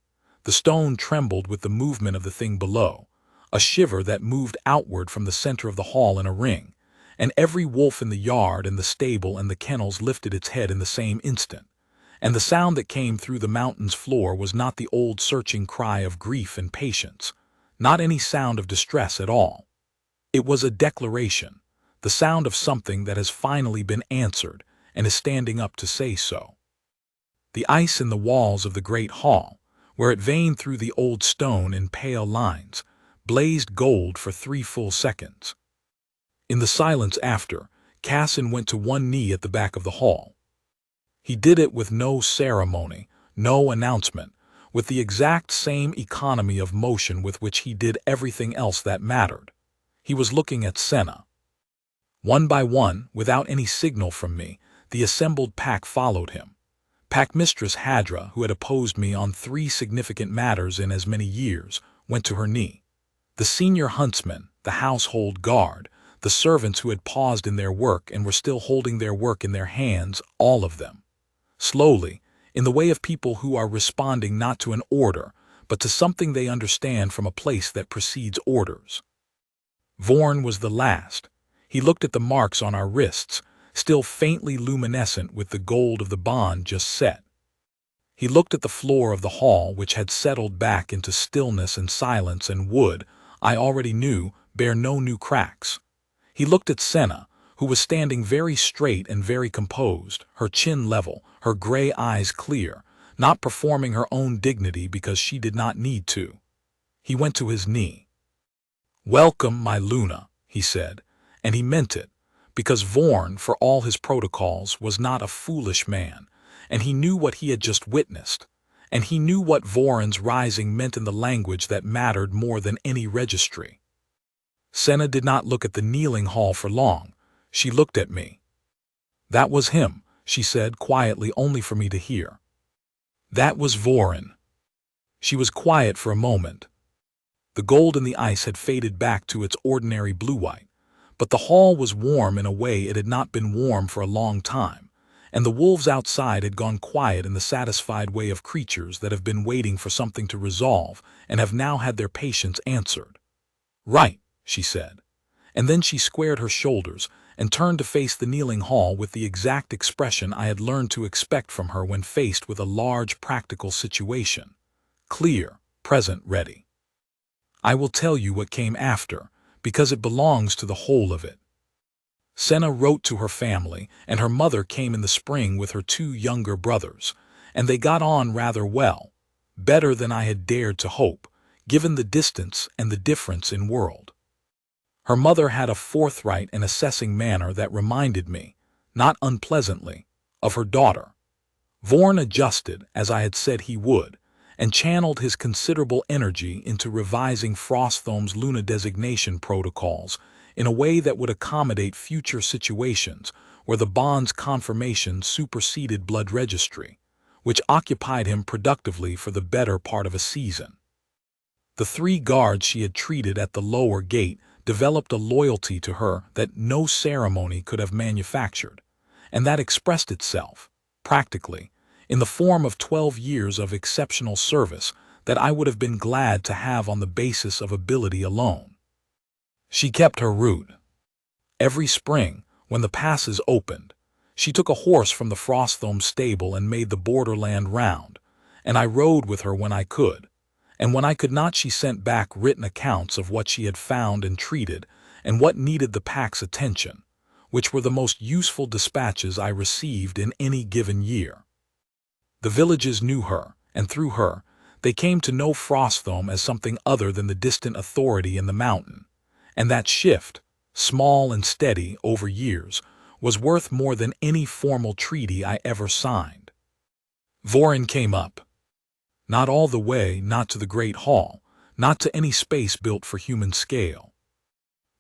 The stone trembled with the movement of the thing below, a shiver that moved outward from the center of the hall in a ring, and every wolf in the yard and the stable and the kennels lifted its head in the same instant, and the sound that came through the mountain's floor was not the old searching cry of grief and patience, not any sound of distress at all. It was a declaration, the sound of something that has finally been answered and is standing up to say so. The ice in the walls of the great hall, where it veined through the old stone in pale lines, blazed gold for 3 full seconds. In the silence after, Casson went to one knee at the back of the hall. He did it with no ceremony, no announcement, with the exact same economy of motion with which he did everything else that mattered. He was looking at Senna. One by one, without any signal from me, the assembled pack followed him. Packmistress Hadra, who had opposed me on 3 significant matters in as many years, went to her knee. The senior huntsman, the household guard, the servants who had paused in their work and were still holding their work in their hands, all of them. Slowly, in the way of people who are responding not to an order, but to something they understand from a place that precedes orders. Vorn was the last. He looked at the marks on our wrists, still faintly luminescent with the gold of the bond just set. He looked at the floor of the hall, which had settled back into stillness and silence and would, I already knew, bear no new cracks. He looked at Senna, who was standing very straight and very composed, her chin level, her gray eyes clear, not performing her own dignity because she did not need to. He went to his knee. "Welcome, my Luna," he said, and he meant it, because Vorn, for all his protocols, was not a foolish man, and he knew what he had just witnessed, and he knew what Vorn's rising meant in the language that mattered more than any registry. Senna did not look at the kneeling hall for long. She looked at me. "That was him," she said quietly, only for me to hear. "That was Vorn." She was quiet for a moment. The gold in the ice had faded back to its ordinary blue-white, but the hall was warm in a way it had not been warm for a long time, and the wolves outside had gone quiet in the satisfied way of creatures that have been waiting for something to resolve and have now had their patience answered. "Right," she said, and then she squared her shoulders and turned to face the kneeling hall with the exact expression I had learned to expect from her when faced with a large practical situation. Clear, present, ready. "I will tell you what came after, because it belongs to the whole of it. Senna wrote to her family, and her mother came in the spring with her 2 younger brothers, and they got on rather well, better than I had dared to hope, given the distance and the difference in world. Her mother had a forthright and assessing manner that reminded me, not unpleasantly, of her daughter. Vorn adjusted, as I had said he would, and channeled his considerable energy into revising Frostholm's Luna designation protocols in a way that would accommodate future situations where the bond's confirmation superseded blood registry, which occupied him productively for the better part of a season. The 3 guards she had treated at the lower gate developed a loyalty to her that no ceremony could have manufactured, and that expressed itself, practically, in the form of 12 years of exceptional service that I would have been glad to have on the basis of ability alone. She kept her route. Every spring, when the passes opened, she took a horse from the Frostholm stable and made the borderland round, and I rode with her when I could, and when I could not she sent back written accounts of what she had found and treated and what needed the pack's attention, which were the most useful dispatches I received in any given year. The villages knew her, and through her, they came to know Frostholm as something other than the distant authority in the mountain, and that shift, small and steady over years, was worth more than any formal treaty I ever signed. Vorn came up. Not all the way, not to the great hall, not to any space built for human scale,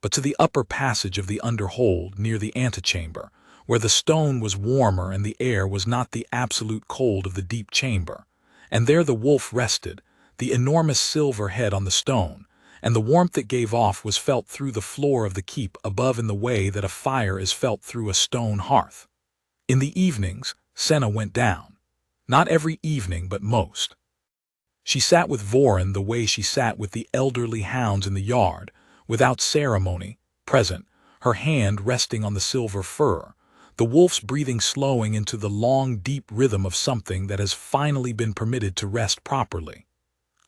but to the upper passage of the underhold near the antechamber, where the stone was warmer and the air was not the absolute cold of the deep chamber, and there the wolf rested, the enormous silver head on the stone, and the warmth it gave off was felt through the floor of the keep above in the way that a fire is felt through a stone hearth. In the evenings, Senna went down. Not every evening, but most. She sat with Voron the way she sat with the elderly hounds in the yard, without ceremony, present, her hand resting on the silver fur, the wolf's breathing slowing into the long, deep rhythm of something that has finally been permitted to rest properly.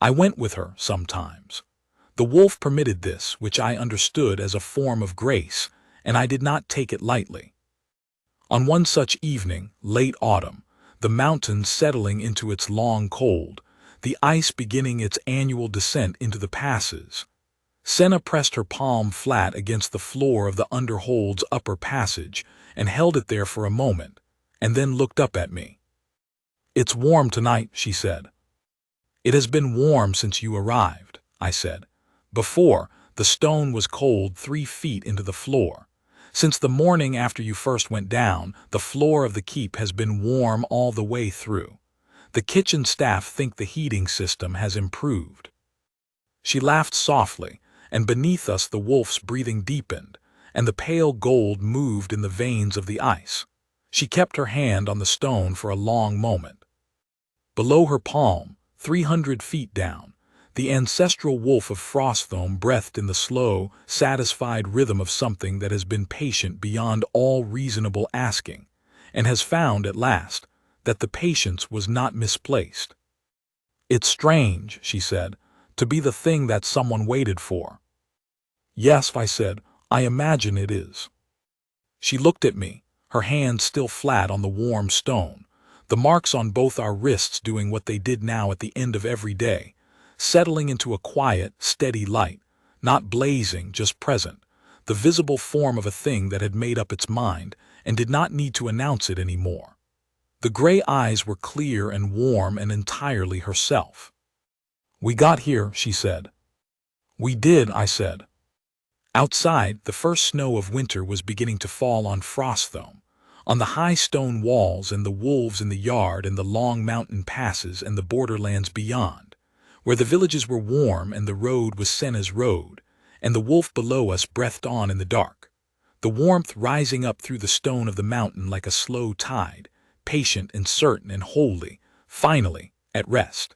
I went with her sometimes. The wolf permitted this, which I understood as a form of grace, and I did not take it lightly. On one such evening, late autumn, the mountain settling into its long cold, the ice beginning its annual descent into the passes, Senna pressed her palm flat against the floor of the Underhold's upper passage and held it there for a moment, and then looked up at me. "It's warm tonight," she said. "It has been warm since you arrived," I said. "Before, the stone was cold 3 feet into the floor. Since the morning after you first went down, the floor of the keep has been warm all the way through. The kitchen staff think the heating system has improved." She laughed softly, and beneath us the wolf's breathing deepened, and the pale gold moved in the veins of the ice. She kept her hand on the stone for a long moment. Below her palm, 300 feet down, the ancestral wolf of Frostholm breathed in the slow, satisfied rhythm of something that has been patient beyond all reasonable asking, and has found, at last, that the patience was not misplaced. "It's strange," she said, "to be the thing that someone waited for." "Yes," I said, "I imagine it is." She looked at me, her hand still flat on the warm stone, the marks on both our wrists doing what they did now at the end of every day, settling into a quiet, steady light, not blazing, just present, the visible form of a thing that had made up its mind and did not need to announce it any more. The gray eyes were clear and warm and entirely herself. "We got here," she said. "We did," I said. Outside, the first snow of winter was beginning to fall on Frostholm, on the high stone walls and the wolves in the yard and the long mountain passes and the borderlands beyond, where the villages were warm and the road was Senna's road, and the wolf below us breathed on in the dark, the warmth rising up through the stone of the mountain like a slow tide, patient and certain and wholly, finally, at rest.